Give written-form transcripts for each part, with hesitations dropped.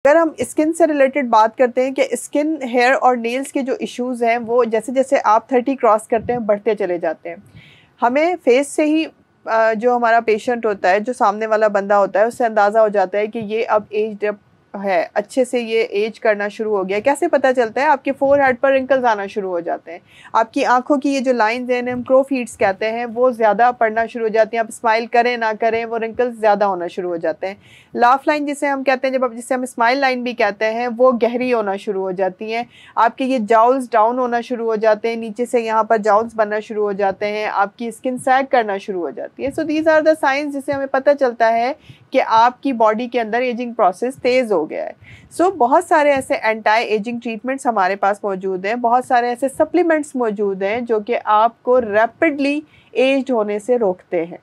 अगर हम स्किन से रिलेटेड बात करते हैं कि स्किन, हेयर और नेल्स के जो इश्यूज़ हैं वो जैसे जैसे आप 30 क्रॉस करते हैं बढ़ते चले जाते हैं। हमें फेस से ही जो हमारा पेशेंट होता है, जो सामने वाला बंदा होता है, उससे अंदाज़ा हो जाता है कि ये अब एज है, अच्छे से ये एज करना शुरू हो गया। कैसे पता चलता है? आपके फोरहेड पर रिंकल्स आना शुरू हो जाते हैं, आपकी आंखों की ये जो लाइंस हैं, हम क्रोफीड्स कहते हैं, वो ज़्यादा पड़ना शुरू हो जाती हैं। आप स्माइल करें ना करें, वो रिंकल्स ज़्यादा होना शुरू हो जाते हैं। लाफ लाइन जिसे हम कहते हैं, जिसे हम स्माइल लाइन भी कहते हैं, वो गहरी होना शुरू हो जाती हैं। आपके ये जाउल्स डाउन होना शुरू हो जाते हैं, नीचे से यहाँ पर जाउल्स बनना शुरू हो जाते हैं, आपकी स्किन सैग करना शुरू हो जाती है। So these are the science जिससे हमें पता चलता है कि आपकी बॉडी के अंदर एजिंग प्रोसेस तेज़ हो गया है। सो बहुत सारे ऐसे एंटी एजिंग ट्रीटमेंट्स हमारे पास मौजूद हैं, बहुत सारे ऐसे सप्लीमेंट्स मौजूद हैं जो कि आपको रैपिडली एज्ड होने से रोकते हैं।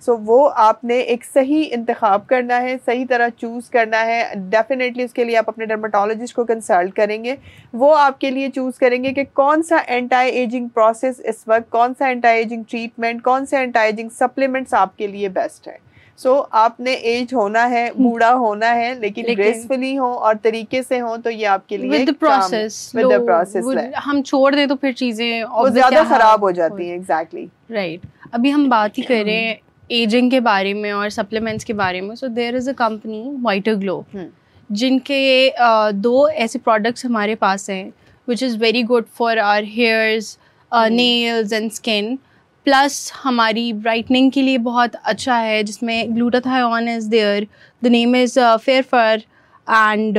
सो वो आपने एक सही इंतखाब करना है, सही तरह चूज़ करना है। डेफिनेटली उसके लिए आप अपने डर्माटोलॉजिस्ट को कंसल्ट करेंगे, वो आपके लिए चूज़ करेंगे कि कौन सा एंटी एजिंग प्रोसेस इस वक्त, कौन सा एंटी एजिंग ट्रीटमेंट, कौन से एंटी एजिंग सप्लीमेंट्स आपके लिए बेस्ट है। सो आपने एज होना है, बूढ़ा होना है, लेकिन ग्रेसफुली हो और तरीके से हो, तो ये आपके लिए विद द प्रोसेस हम छोड़ दें तो फिर चीज़ें वो ज़्यादा ख़राब हो जाती हैं। Exactly right. अभी हम बात ही कर रहे हैं एजिंग के बारे में और सप्लीमेंट्स के बारे में। So there is a company Whiter Glow, जिनके दो ऐसे प्रोडक्ट्स हमारे पास हैं which is very good for our hairs, nails and skin, plus हमारी ब्राइटनिंग के लिए बहुत अच्छा है, जिसमें glutathione is there, the name is Fairfur, and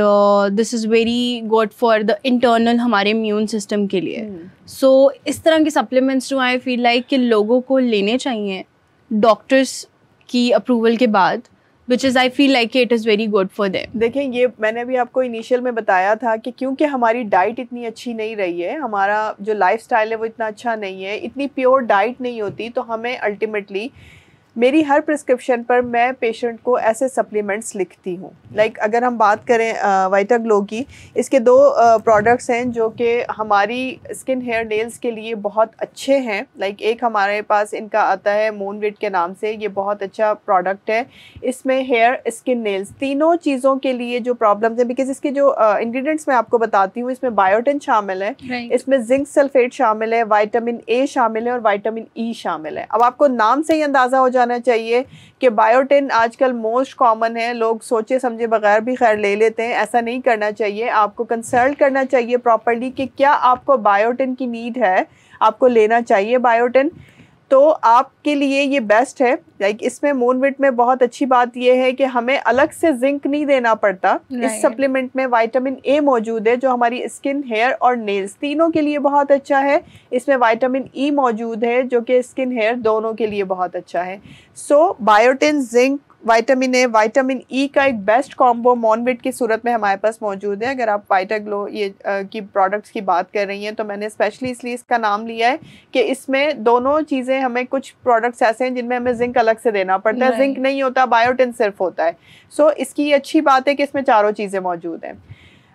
this is very good for the internal हमारे इम्यून सिस्टम के लिए। सो इस तरह के सप्लीमेंट्स जो आई फील लाइक कि लोगों को लेने चाहिए डॉक्टर्स की अप्रूवल के बाद, which is I feel like it is very good for them. देखें, ये मैंने भी आपको इनिशियल में बताया था कि क्योंकि हमारी डाइट इतनी अच्छी नहीं रही है, हमारा जो लाइफस्टाइल है वो इतना अच्छा नहीं है, इतनी प्योर डाइट नहीं होती, तो हमें अल्टीमेटली मेरी हर प्रिस्क्रिप्शन पर मैं पेशेंट को ऐसे सप्लीमेंट्स लिखती हूँ। लाइक अगर हम बात करें वाइटा ग्लो की, इसके दो प्रोडक्ट्स हैं जो कि हमारी स्किन, हेयर, नेल्स के लिए बहुत अच्छे हैं। लाइक एक हमारे पास इनका आता है मूनविट के नाम से, ये बहुत अच्छा प्रोडक्ट है। इसमें हेयर, स्किन, नेल्स तीनों चीज़ों के लिए जो प्रॉब्लम्स हैं, बिकॉज इसके जो इंग्रेडिएंट्स मैं आपको बताती हूँ, इसमें बायोटिन शामिल है, इसमें जिंक सल्फेट शामिल है, विटामिन ए शामिल है और विटामिन ई शामिल है। अब आपको नाम से ही अंदाज़ा हो जाना चाहिए कि बायोटिन आजकल मोस्ट कॉमन है, लोग सोचे समझे बगैर भी खैर ले लेते हैं। ऐसा नहीं करना चाहिए, आपको कंसल्ट करना चाहिए प्रॉपर्ली कि क्या आपको बायोटिन की नीड है, आपको लेना चाहिए बायोटिन, तो आपके लिए ये बेस्ट है। लाइक इसमें मूनविट में बहुत अच्छी बात ये है कि हमें अलग से जिंक नहीं देना पड़ता। इस सप्लीमेंट में विटामिन ए मौजूद है जो हमारी स्किन, हेयर और नेल्स तीनों के लिए बहुत अच्छा है। इसमें विटामिन ई मौजूद है जो कि स्किन, हेयर दोनों के लिए बहुत अच्छा है। So biotin, zinc, vitamin A, vitamin E का एक बेस्ट कॉम्बो मूनविट की सूरत में हमारे पास मौजूद है। अगर आप वाइटा ग्लो ये की प्रोडक्ट्स की बात कर रही हैं तो मैंने स्पेशली इसलिए इसका नाम लिया है कि इसमें दोनों चीज़ें, हमें कुछ प्रोडक्ट्स ऐसे हैं जिनमें हमें जिंक अलग से देना पड़ता है, जिंक नहीं होता, बायोटिन सिर्फ होता है। सो इसकी अच्छी बात है कि इसमें चारों चीज़ें मौजूद हैं।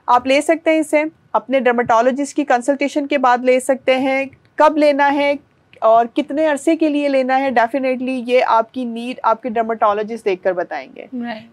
आप ले सकते हैं इसे, अपने डर्माटोलॉजिस्ट की कंसल्टेशन के बाद ले सकते हैं। कब लेना है और कितने अरसे के लिए लेना है, डेफिनेटली ये आपकी नीड आपके डर्माटोलॉजिस्ट देखकर बताएंगे।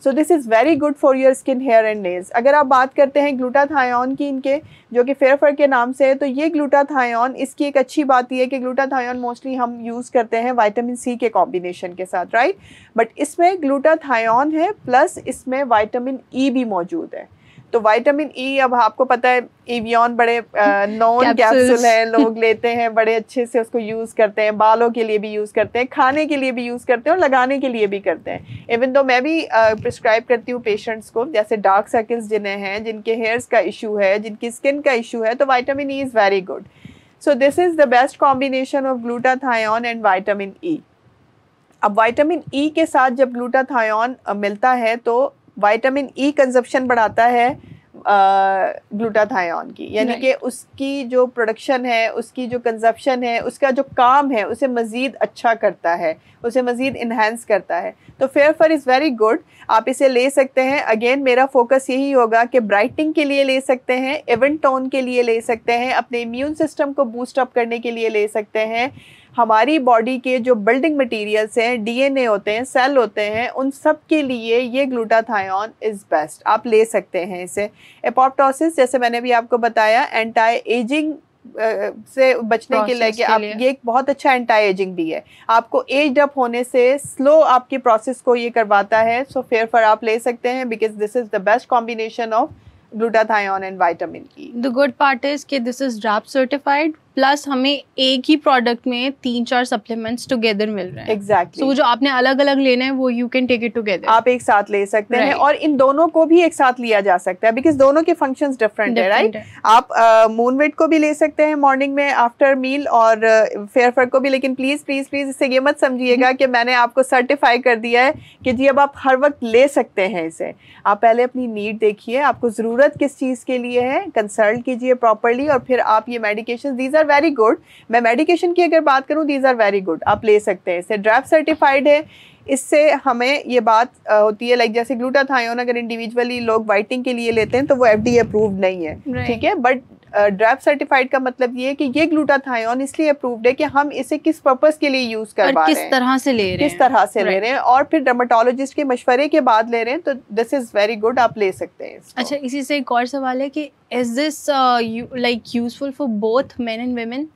So this is very good for your skin, hair and nails. अगर आप बात करते हैं ग्लूटाथायोन की, इनके जो कि फेयरफर के नाम से है, तो ये ग्लूटाथायोन, इसकी एक अच्छी बात यह है कि ग्लूटाथायोन मोस्टली हम यूज़ करते हैं विटामिन सी के कॉम्बिनेशन के साथ, राइट, बट इसमें ग्लूटाथायोन है प्लस इसमें विटामिन ई भी मौजूद है। तो विटामिन ई, अब आपको पता है एवियन बड़े नॉन कैप्सूल है, लोग लेते हैं, बड़े अच्छे से उसको यूज़ करते हैं, बालों के लिए भी यूज़ करते हैं, खाने के लिए भी यूज़ करते हैं और लगाने के लिए भी करते हैं। इवन दो मैं भी प्रिस्क्राइब करती हूँ पेशेंट्स को, जैसे डार्क सर्कल्स जिन्हें हैं, जिनके हेयर्स का इशू है, जिनकी स्किन का इशू है, तो vitamin E is very good. So this is the best combination of glutathione and vitamin ई। अब विटामिन ई के साथ जब ग्लूटाथायोन मिलता है तो विटामिन ई कंजप्शन बढ़ाता है ग्लूटाथायोन की, यानी कि उसकी जो प्रोडक्शन है, उसकी जो कंजप्शन है, उसका जो काम है, उसे मज़ीद अच्छा करता है, उसे मज़ीद इन्हेंस करता है। तो फेयरफर इज़ वेरी गुड, आप इसे ले सकते हैं। अगेन मेरा फोकस यही होगा कि ब्राइटनिंग के लिए ले सकते हैं, इवन टोन के लिए ले सकते हैं, अपने इम्यून सिस्टम को बूस्ट अप करने के लिए ले सकते हैं, हमारी बॉडी के जो बिल्डिंग मटेरियल्स हैं, डीएनए होते हैं, सेल होते हैं, उन सब के लिए ये ग्लूटाथायोन इज़ बेस्ट। आप ले सकते हैं इसे। एपोप्टोसिस जैसे मैंने भी आपको बताया, एंटी एजिंग से बचने के लिए आप ये एक बहुत अच्छा एंटी एजिंग भी है, आपको एज्ड अप होने से स्लो आपकी प्रोसेस को ये करवाता है। सो फेयर आप ले सकते हैं because this is the best combination of glutathione and vitamin E. The good part is कि this is drop certified, plus हमें एक ही प्रोडक्ट में 3-4 सप्लीमेंट्स टुगेदर मिल रहे हैं। एग्जैक्टली। तो जो आपने अलग अलग लेना है वो you can take it together, आप एक साथ ले सकते हैं, और इन दोनों को भी एक साथ लिया जा सकता है बिकॉज दोनों के फंक्शंस डिफरेंट है, राइट। आप मूनवेट को भी ले सकते हैं मॉर्निंग में आफ्टर मील, और फेयर को भी, लेकिन प्लीज प्लीज प्लीज इससे ये मत समझिएगा कि मैंने आपको सर्टिफाई कर दिया है कि जी अब आप हर वक्त ले सकते हैं इसे। आप पहले अपनी नीड देखिए, आपको ज़रूरत किस चीज़ के लिए है, कंसल्ट कीजिए प्रॉपरली, और फिर आप ये medication, these are very good. मैं मेडिकेशन की अगर बात करूं, दीज आर वेरी गुड, आप ले सकते हैं इसे। ड्रैप सर्टिफाइड है, इससे हमें ये बात होती है, लाइक जैसे ग्लूटाथायोन अगर इंडिविजुअली लोग वाइटिंग के लिए लेते हैं तो वो एफडीए अप्रूव्ड नहीं है, ठीक है। बट ड्रैप सर्टिफाइड का मतलब ये है कि ये ग्लूटाथायोन इसलिए अप्रूव्ड है कि हम इसे किस पर्पस के लिए यूज कर पा रहे हैं, किस तरह से ले रहे हैं, किस तरह से ले रहे हैं, और फिर डर्मेटोलॉजिस्ट के मशवरे के बाद ले रहे हैं, तो दिस इज वेरी गुड, आप ले सकते हैं इसको। अच्छा, इसी से एक और सवाल है कि is this like useful for both men and women?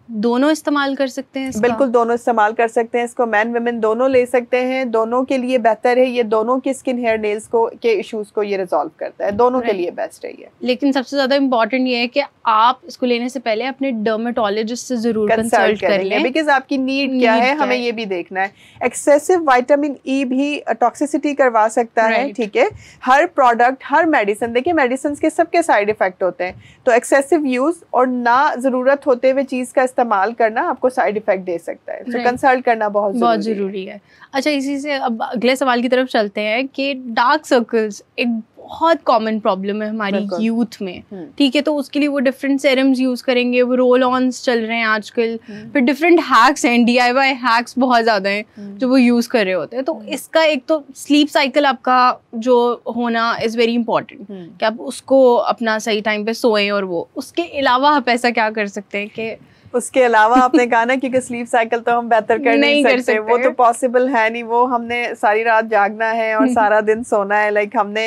दोनों इस्तेमाल कर सकते हैं इसका? बिल्कुल दोनों इस्तेमाल कर सकते हैं इसको, मैन वुमेन दोनों ले सकते हैं, दोनों के लिए बेहतर है ये, दोनों की स्किन हेयर नेल्स को के इश्यूज को ये रिजॉल्व करता है, दोनों के लिए बेस्ट है ये। लेकिन सबसे ज्यादा इम्पोर्टेंट ये है कि आप इसको लेने से पहले अपने डर्मेटोलॉजिस्ट से जरूर कंसल्ट कर लें, बिकॉज आपकी नीड क्या है हमें ये भी देखना है। एक्सेसिव विटामिन ई भी टॉक्सिसिटी करवा सकता है, ठीक है। हर प्रोडक्ट, हर मेडिसिन, देखिए मेडिसिन के सबके साइड इफेक्ट होते हैं, तो एक्सेसिव यूज और ना जरूरत होते हुए चीज का इस्तेमाल करना आपको साइड इफेक्ट दे सकता है, तो कंसल्ट करना बहुत जरूरी है। अच्छा, इसी से अब अगले सवाल की तरफ चलते हैं कि डार्क सर्कल्स एक बहुत कॉमन प्रॉब्लम है हमारी यूथ में, ठीक है। तो उसके लिए वो डिफरेंट सेरम्स यूज करेंगे, वो रोल ऑन्स चल रहे हैं आजकल, फिर डिफरेंट हैक्स हैं, DIY हैक्स बहुत ज्यादा हैं जो वो यूज कर रहे होते हैं। तो इसका एक तो स्लीप साइकिल आपका जो होना इज वेरी इंपॉर्टेंट, कि आप उसको अपना सही टाइम पे सोएं, और वो उसके अलावा आप ऐसा क्या कर सकते हैं कि उसके अलावा आपने कहा ना, क्योंकि स्लीप साइकिल तो हम बेहतर कर नहीं सकते, वो तो पॉसिबल है नहीं, वो हमने सारी रात जागना है और सारा दिन सोना है। लाइक हमने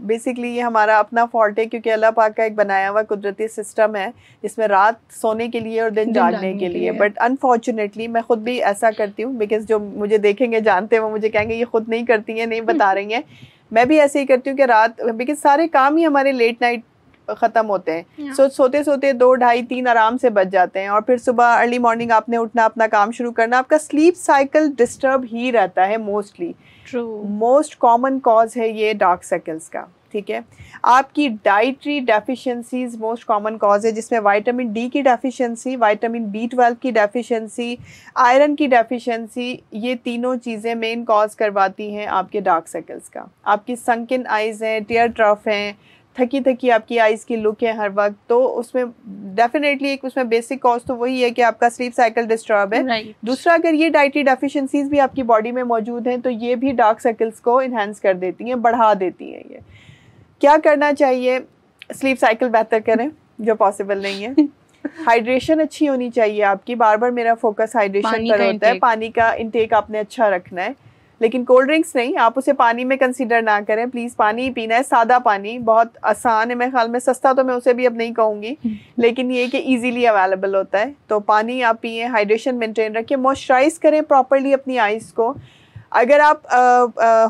बेसिकली ये हमारा अपना फॉल्ट है, क्योंकि अल्लाह पाक का एक बनाया हुआ कुदरती सिस्टम है जिसमें रात सोने के लिए और दिन जागने के लिए। बट अनफॉर्चुनेटली मैं खुद भी ऐसा करती हूँ, बिकॉज जो मुझे देखेंगे जानते हैं वो मुझे कहेंगे ये खुद नहीं करती हैं, नहीं बता रही हैं। मैं भी ऐसे ही करती हूँ कि रात, बिकॉज सारे काम ही हमारे लेट नाइट खत्म होते हैं, सोते सोते 2, 2:30, 3 आराम से बच जाते हैं, और फिर सुबह अर्ली मॉर्निंग आपने उठना, अपना काम शुरू करना, आपका स्लीप साइकिल डिस्टर्ब ही रहता है मोस्टली। मोस्ट कॉमन कॉज है ये डार्क सर्कल्स का, ठीक है। आपकी dietary deficiencies most common cause है, जिसमें विटामिन डी की डेफिशिएंसी, विटामिन B12 की डेफिशिएंसी, आयरन की डेफिशिएंसी, ये तीनों चीज़ें मेन कॉज करवाती हैं आपके डार्क सर्कल्स का। आपकी संकिन आइज़ हैं, टीयर ट्रफ हैं, थकी थकी आपकी आइज़ की लुक है हर वक्त, तो उसमें डेफिनेटली एक उसमें बेसिक कॉज तो वही है कि आपका स्लीप साइकिल डिस्टर्ब है। दूसरा, अगर ये डाइटरी डेफिशिएंसीज भी आपकी बॉडी में मौजूद हैं तो ये भी डार्क सर्कल्स को इन्हेंस कर देती हैं, बढ़ा देती हैं। ये क्या करना चाहिए? स्लीप साइकिल बेहतर करें, जो पॉसिबल नहीं है। हाइड्रेशन अच्छी होनी चाहिए आपकी, बार बार मेरा फोकस हाइड्रेशन पर होता है, पानी का इंटेक आपने अच्छा रखना है, लेकिन कोल्ड ड्रिंक्स नहीं, आप उसे पानी में कंसीडर ना करें प्लीज़। पानी ही पीना है, सादा पानी, बहुत आसान है, मेरे ख्याल में सस्ता तो मैं उसे भी अब नहीं कहूँगी, लेकिन ये कि इजीली अवेलेबल होता है, तो पानी आप पिए, हाइड्रेशन मेंटेन रखें, मॉइस्चराइज करें प्रॉपर्ली अपनी आइज़ को। अगर आप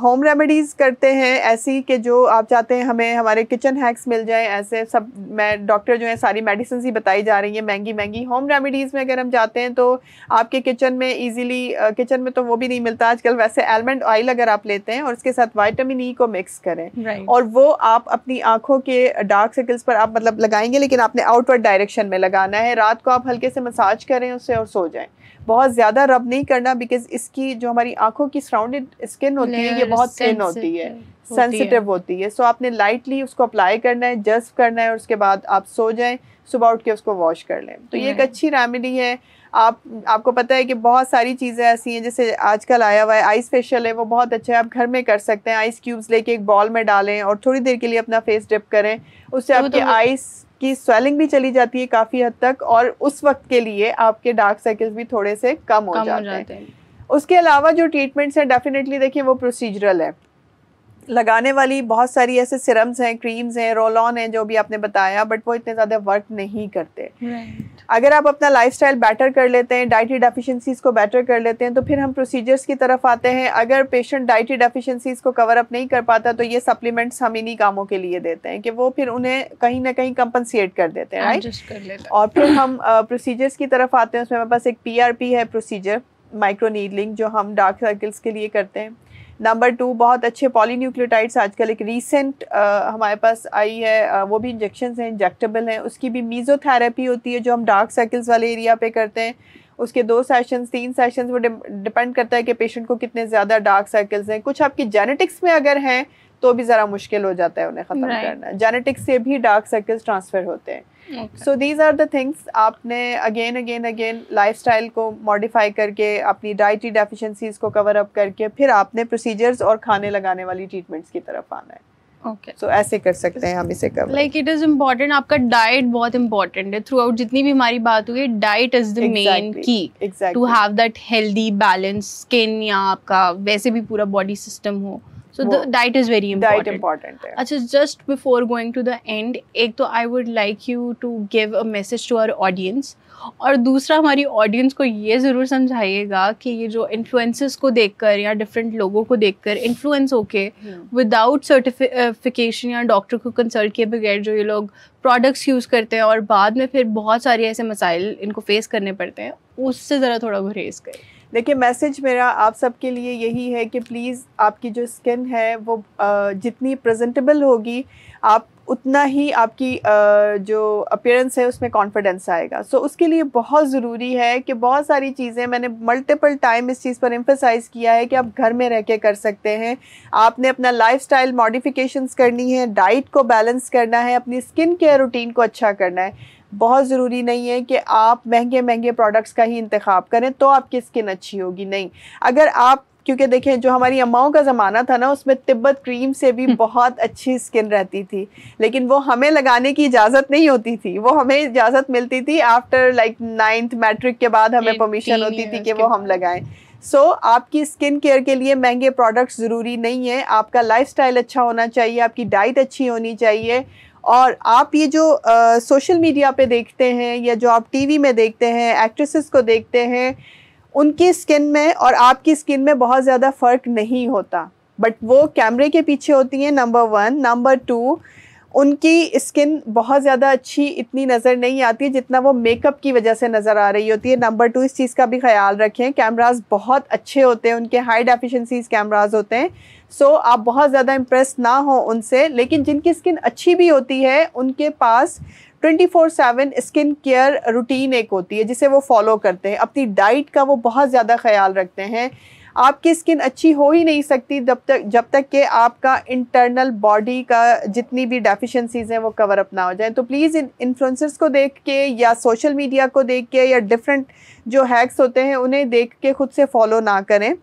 होम रेमेडीज़ करते हैं ऐसी कि जो आप चाहते हैं हमें हमारे किचन हैक्स मिल जाएं, ऐसे सब मैं डॉक्टर जो है सारी मेडिसिन ही बताई जा रही हैं महंगी महंगी, होम रेमेडीज़ में अगर हम जाते हैं तो आपके किचन में इजीली, किचन में तो वो भी नहीं मिलता आजकल वैसे, आलमंड ऑयल अगर आप लेते हैं और उसके साथ विटामिन ई को मिक्स करें, और वो आप अपनी आँखों के डार्क सर्कल्स पर आप मतलब लगाएंगे, लेकिन आपने आउटवर्ड डायरेक्शन में लगाना है। रात को आप हल्के से मसाज करें उससे और सो जाएँ, बहुत ज़्यादा रब नहीं करना, बिकॉज इसकी जो हमारी आंखों की सराउंडेड स्किन होती है ये बहुत थिन होती है, सेंसिटिव होती है, सो आपने लाइटली उसको अप्लाई करना है, जस्ट करना है, और उसके बाद आप सो जाएं, सुबह उठ के उसको वॉश कर लें। तो ये एक अच्छी रेमेडी है। आपको पता है कि बहुत सारी चीज़ें ऐसी हैं, जैसे आजकल आया हुआ है आइस फेशियल है, वो बहुत अच्छा है, आप घर में कर सकते हैं। आइस क्यूब्स लेके एक बॉल में डालें और थोड़ी देर के लिए अपना फेस डिप करें, उससे आपकी आइस आपकी स्वेलिंग भी चली जाती है काफ़ी हद तक, और उस वक्त के लिए आपके डार्क सर्कल्स भी थोड़े से कम हो जाते हैं। उसके अलावा जो ट्रीटमेंट्स हैं डेफिनेटली देखिए वो प्रोसीजरल है, लगाने वाली बहुत सारी ऐसे सिरम्स हैं, क्रीम्स हैं, रोल ऑन हैं जो भी आपने बताया, बट वो इतने ज़्यादा वर्क नहीं करते। अगर आप अपना लाइफस्टाइल बेटर कर लेते हैं, डाइटरी डेफिशिएंसीज़ को बेटर कर लेते हैं, तो फिर हम प्रोसीजर्स की तरफ आते हैं। अगर पेशेंट डाइटरी डेफिशिएंसीज़ को कवर अप नहीं कर पाता तो ये सप्लीमेंट्स हम इन्हीं कामों के लिए देते हैं कि वो फिर उन्हें कहीं ना कहीं कंपनसेट कर देते हैं, राइट। और फिर हम प्रोसीजर्स की तरफ आते हैं। उसमें हमारे पास एक PRP है प्रोसीजर, माइक्रो नीडलिंग, जो हम डार्क सर्कल्स के लिए करते हैं। नंबर 2, बहुत अच्छे पॉलीन्यूक्लियोटाइड्स आजकल एक रीसेंट हमारे पास आई है, वो भी इंजेक्शंस हैं, इंजेक्टेबल हैं। उसकी भी मीज़ोथेरेपी होती है जो हम डार्क सर्कल्स वाले एरिया पे करते हैं। उसके 2 सेशंस 3 सेशंस, वो डिपेंड करता है कि पेशेंट को कितने ज़्यादा डार्क सर्कल्स हैं। कुछ आपकी जेनेटिक्स में अगर हैं तो भी ज़रा मुश्किल हो जाता है उन्हें ख़त्म करना। जेनेटिक्स से भी डार्क सर्कल्स ट्रांसफ़र होते हैं। So these are the things. आपने अगेन लाइफस्टाइल को मॉडिफाई करके, अपनी डाइटरी डेफिशिएंसीज को कवर अप करके, फिर आपने प्रोसीजर्स और खाने लगाने वाली ट्रीटमेंट्स की तरफ आना है। ओके, सो ऐसे कर सकते हैं हम इसे cover. Like it is important, आपका डाइट बहुत इंपॉर्टेंट है। थ्रू आउट जितनी भी हमारी बात हुई, diet is the main key to have that healthy balance skin, या आपका वैसे भी पूरा बॉडी सिस्टम हो। So the diet is very important. अच्छा, just before going to the end, एक तो I would like you to give a message to our audience, और दूसरा हमारी ऑडियंस को ये ज़रूर समझाइएगा कि ये जो इन्फ्लुएंसर्स को देखकर या डिफरेंट लोगों को देखकर इन्फ्लुएंस होके विदाउट सर्टिफिकेशन या डॉक्टर को कंसल्ट किए बगैर जो ये लोग प्रोडक्ट्स यूज़ करते हैं और बाद में फिर बहुत सारे ऐसे मसाइल इनको फेस करने पड़ते हैं, उससे ज़रा थोड़ा गुरेज करें। देखिए, मैसेज मेरा आप सबके लिए यही है कि प्लीज़ आपकी जो स्किन है वो जितनी प्रेजेंटेबल होगी, आप उतना ही आपकी जो अपीयरेंस है उसमें कॉन्फिडेंस आएगा। सो उसके लिए बहुत ज़रूरी है कि बहुत सारी चीज़ें, मैंने मल्टीपल टाइम इस चीज़ पर एम्फसाइज़ किया है कि आप घर में रह के कर सकते हैं। आपने अपना लाइफस्टाइल मॉडिफिकेशंस करनी है, डाइट को बैलेंस करना है, अपनी स्किन केयर रूटीन को अच्छा करना है। बहुत ज़रूरी नहीं है कि आप महंगे प्रोडक्ट्स का ही इंतखाब करें तो आपकी स्किन अच्छी होगी, नहीं। अगर आप, क्योंकि देखें जो हमारी अम्माओं का ज़माना था ना, उसमें तिब्बत क्रीम से भी बहुत अच्छी स्किन रहती थी, लेकिन वो हमें लगाने की इजाज़त नहीं होती थी। वो हमें इजाज़त मिलती थी आफ्टर लाइक 9th मैट्रिक के बाद हमें परमिशन होती थी कि वो हम लगाएं। सो आपकी स्किन केयर के लिए महंगे प्रोडक्ट्स ज़रूरी नहीं है। आपका लाइफस्टाइल अच्छा होना चाहिए, आपकी डाइट अच्छी होनी चाहिए। और आप ये जो सोशल मीडिया पे देखते हैं या जो आप टीवी में देखते हैं, एक्ट्रेसेस को देखते हैं, उनकी स्किन में और आपकी स्किन में बहुत ज़्यादा फ़र्क नहीं होता, बट वो कैमरे के पीछे होती हैं, नंबर 1। नंबर 2, उनकी स्किन बहुत ज़्यादा अच्छी इतनी नज़र नहीं आती जितना वो मेकअप की वजह से नज़र आ रही होती है। नंबर 2, इस चीज़ का भी ख्याल रखें, कैमरास बहुत अच्छे होते हैं, उनके हाई डेफिशिएंसीज कैमरास होते हैं। सो आप बहुत ज़्यादा इम्प्रेस ना हो उनसे, लेकिन जिनकी स्किन अच्छी भी होती है उनके पास 24/7 स्किन केयर रूटीन एक होती है जिसे वो फॉलो करते हैं। अपनी डाइट का वो बहुत ज़्यादा ख्याल रखते हैं। आपकी स्किन अच्छी हो ही नहीं सकती जब तक कि आपका इंटरनल बॉडी का जितनी भी डेफिशिएंसीज हैं वो कवर अप ना हो जाए। तो प्लीज़ इन इन्फ्लुएंसर्स को देख के या सोशल मीडिया को देख के या डिफरेंट जो हैक्स होते हैं उन्हें देख के खुद से फॉलो ना करें,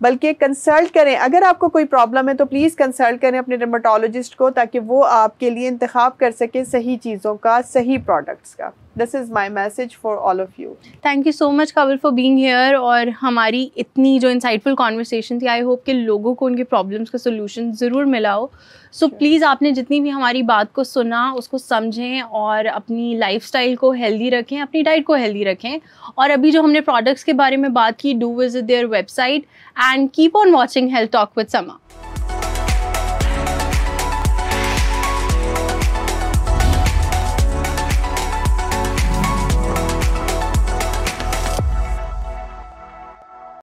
बल्कि कंसल्ट करें। अगर आपको कोई प्रॉब्लम है तो प्लीज़ कंसल्ट करें अपने डर्मेटोलॉजिस्ट को, ताकि वो आपके लिए इंतखाब कर सके सही चीज़ों का, सही प्रोडक्ट्स का। This is my message for all of you. Thank you so much काबिल फॉर बीइंग हियर, और हमारी इतनी जो इंसाइटफुल कॉन्वर्सेशन थी, आई होप कि लोगों को उनके प्रॉब्लम्स का सोल्यूशन ज़रूर मिला हो। सो प्लीज़ आपने जितनी भी हमारी बात को सुना उसको समझें और अपनी लाइफस्टाइल को हेल्दी रखें, अपनी डाइट को हेल्दी रखें। और अभी जो हमने प्रोडक्ट्स के बारे में बात की, do visit their website and keep on watching health talk with समा।